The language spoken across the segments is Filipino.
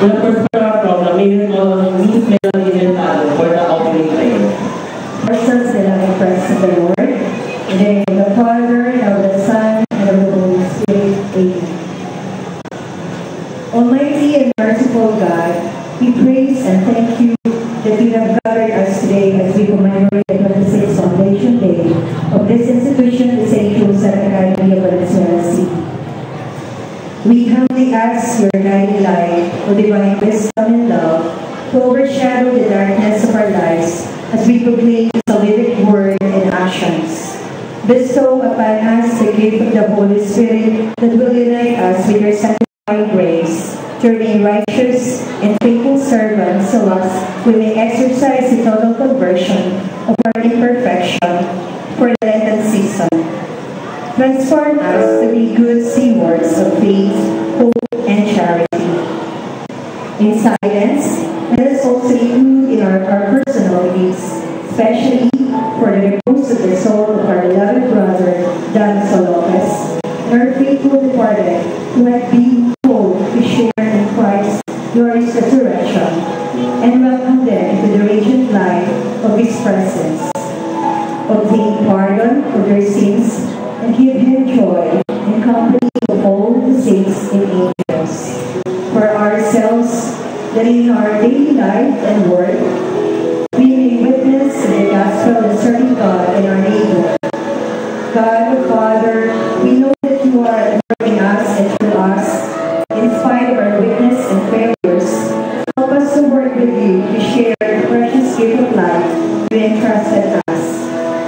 We'll prepare from the miracle Miss Melody Delgado for the opening prayer. Ourselves that are impressed of the Lord, in the name of the Father, and of the Son, and of the Holy Spirit. Amen. Almighty and merciful God, we praise and thank you that you have gathered us today as we commemorate the 26th Foundation Day of this institution, the St. Joseph Academy of Valenzuela City. We humbly ask your guiding light, O divine wisdom and love, to overshadow the darkness of our lives as we proclaim the living word and actions. Bestow upon us the gift of the Holy Spirit that will unite us with your sanctifying grace, to remain righteous and faithful servants so as we may exercise the total conversion of our imperfection for the Lenten season. Transform us to be good stewards of faith, hope, and charity. In silence, let us also include in our personal needs, especially for the repose of the soul of our beloved brother, Dan Lopez, and our faithful departed, who had been called to share in Christ's glorious resurrection, and welcome them into the radiant light of His presence. Obtain pardon for their sins, and give Him joy in company of all the saints and angels. For ourselves, that in our daily life and work, we may witness the gospel and serving God and our neighbor. God the Father, we know that you are at work in us and through us, in spite of our weakness and failures. Help us to work with you to share the precious gift of life you entrusted us.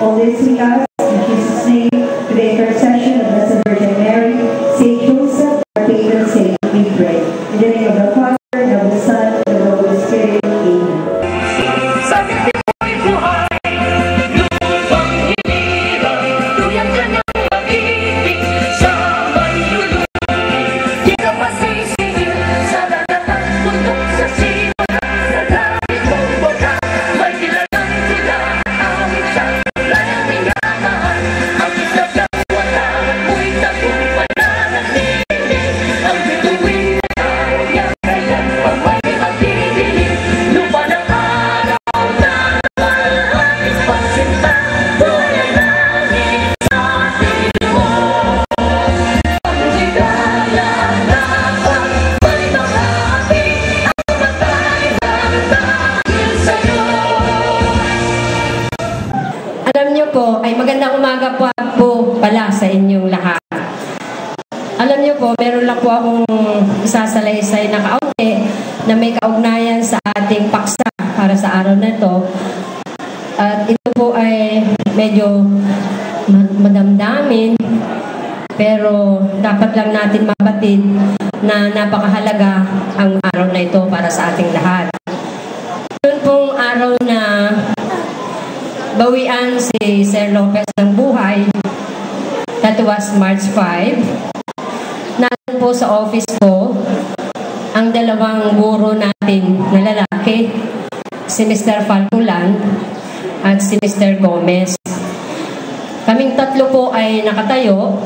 All this we ask in Jesus' name, to the intercession of Blessed Virgin Mary, Saint Joseph, our patron saint, we pray. In the name of the Father, and of the Son, and of the Holy Spirit. Amen. Sa inyong lahat. Alam niyo po, meron lang po akong isasalaysay na kaunti na may kaugnayan sa ating paksa para sa araw na ito. At ito po ay medyo madamdamin, pero dapat lang natin mabatid na napakahalaga ang araw na ito para sa ating lahat. Yun pong araw na bawian si Sir Lopez ng buhay. That was March 5. Nandun po sa office ko ang dalawang guro natin na lalaki, si Mr. Falculan at si Mr. Gomez. Kaming tatlo po ay nakatayo,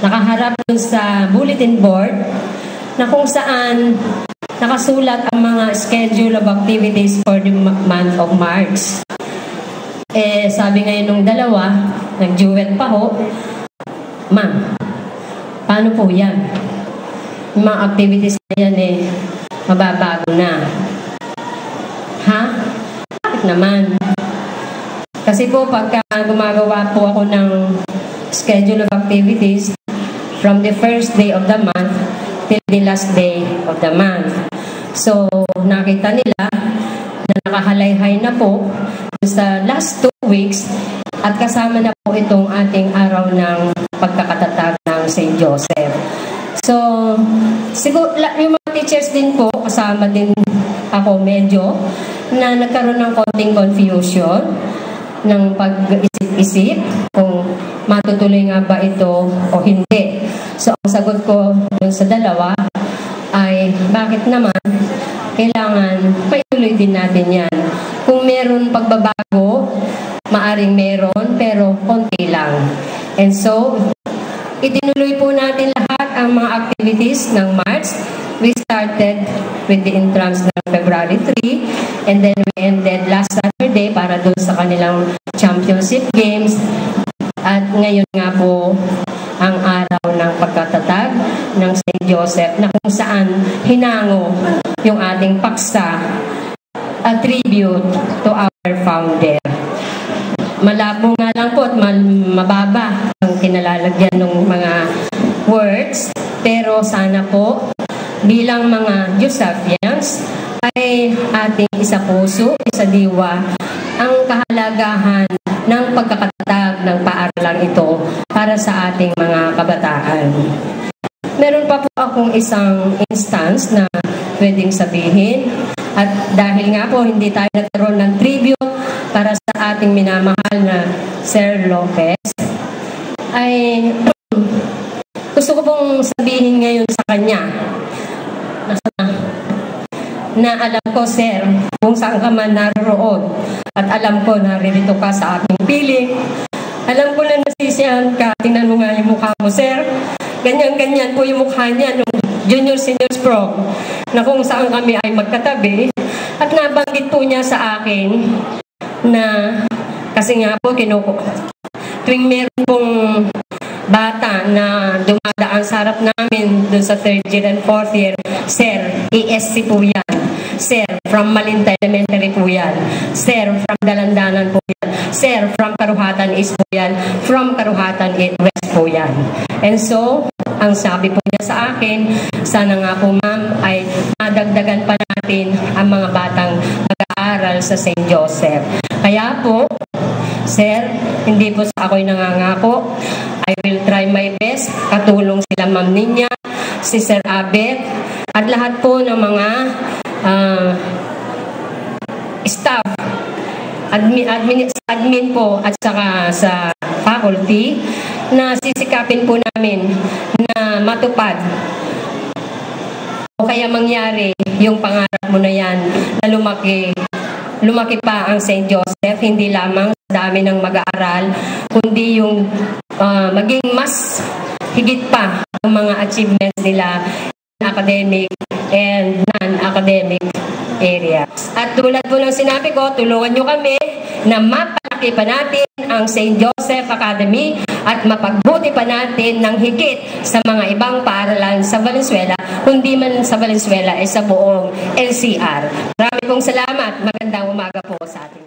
nakaharap dun sa bulletin board na kung saan nakasulat ang mga schedule of activities for the month of March. Sabi ngayon nung dalawa, nag-duet pa ho, "Ma'am, paano po yan? Yung mga activities na yan mababago na." Ha? Bakit naman? Kasi po pagka gumagawa po ako ng schedule of activities from the first day of the month till the last day of the month. So, nakita nila na nakahalayhay na po sa last 2 weeks at kasama na po itong ating araw ng pagkakatatag ng St. Joseph. So, siguro, yung mga teachers din po, kasama din ako medyo, na nagkaroon ng konting confusion ng pag-isip-isip kung matutuloy nga ba ito o hindi. So, ang sagot ko dun sa dalawa ay, bakit naman kailangan paituloy din natin yan. Kung meron pagbabago, maaring meron, pero konti lang. And so, itinuloy po natin lahat ang mga activities ng March we started with the entrance ng February 3 and then we ended last Saturday para doon sa kanilang championship games. At ngayon nga po ang araw ng pagkatatag ng St. Joseph na kung saan hinango yung ating paksa, a tribute to our founder. Malabo nga lang po at mababa ang kinalalagyan ng mga words, pero sana po bilang mga Josefians ay ating isa puso, isa diwa ang kahalagahan ng pagkakatatag ng paaralang ito para sa ating mga kabataan. Meron pa po akong isang instance na pwedeng sabihin, at dahil nga po hindi tayo nagkaroon ng tribute para sa ating minamahal na Sir Lopez, ay gusto ko pong sabihin ngayon sa kanya na alam ko, Sir, kung saan ka man naroon at alam ko naririto ka sa aking piling. Alam ko na nasisiyahan ka. Tingnan mo nga yung mukha mo, Sir. Ganyan-ganyan po yung mukha niya nung Junior Seniors Prom na kung saan kami ay magkatabi. At nabanggit po niya sa akin na kasi nga po tuwing meron pong bata na dumadaan sa harap namin dun sa 3rd year and 4th year, Sir, ESC po yan. Sir, from Malinta Elementary po yan. Sir, from Dalandanan po yan. Sir, from Karuhatan East po yan. From Karuhatan West po yan. And so, ang sabi po niya sa akin, sana nga po ma'am ay madagdagan pa natin ang mga batang mag-aaral sa St. Joseph. Kaya po, Sir, hindi po sa ako'y nangangako. I will try my best. Katulong sila Ma'am Ninya, si Sir Abet, at lahat po ng mga staff, admin po at saka sa faculty na sisikapin po namin na matupad o kaya mangyari yung pangarap mo na yan na lumaki pa ang St. Joseph, hindi lamang sa dami ng mag-aaral, kundi yung maging mas higit pa ang mga achievements nila in academic and non-academic areas. At tulad po ng sinabi ko, tulungan nyo kami na mapalaki pa natin ang St. Joseph Academy at mapagbuti pa natin ng higit sa mga ibang paaralan sa Valenzuela, kundi man sa Valenzuela ay sa buong NCR. Marami pong salamat. Magandang umaga po sa atin.